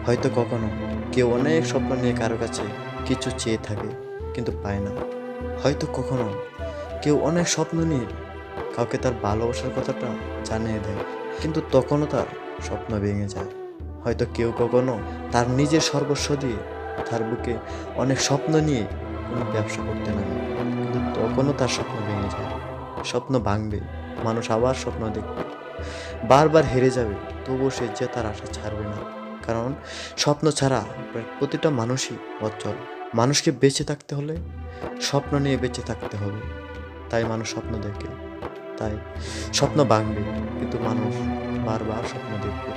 হয়তো কখনো কেউ অনেক স্বপ্ন নিয়ে কারো কাছে কিছু চেয়ে থাকে কিন্তু পায় না। হয়তো কখনো কেউ অনেক স্বপ্ন নিয়ে কাউকে তার ভালোবাসার কথাটা জানিয়ে দেয়, কিন্তু তখনও তার স্বপ্ন ভেঙে যায়। হয়তো কেউ কখনো তার নিজের সর্বস্ব দিয়ে তার বুকে অনেক স্বপ্ন নিয়ে কোনো ব্যবসা করতে নামে, কিন্তু তখনও তার স্বপ্ন ভেঙে যায়। স্বপ্ন ভাঙবে, মানুষ আবার স্বপ্ন দেখবে, বারবার হেরে যাবে, তবুও সে জেতার আশা ছাড়বে না। কারণ স্বপ্ন ছাড়া প্রায় প্রতিটা মানুষই অচল। মানুষকে বেঁচে থাকতে হলে স্বপ্ন নিয়ে বেঁচে থাকতে হবে। তাই মানুষ স্বপ্ন দেখে, তাই স্বপ্ন ভাঙবে, কিন্তু মানুষ বারবার স্বপ্ন দেখবে।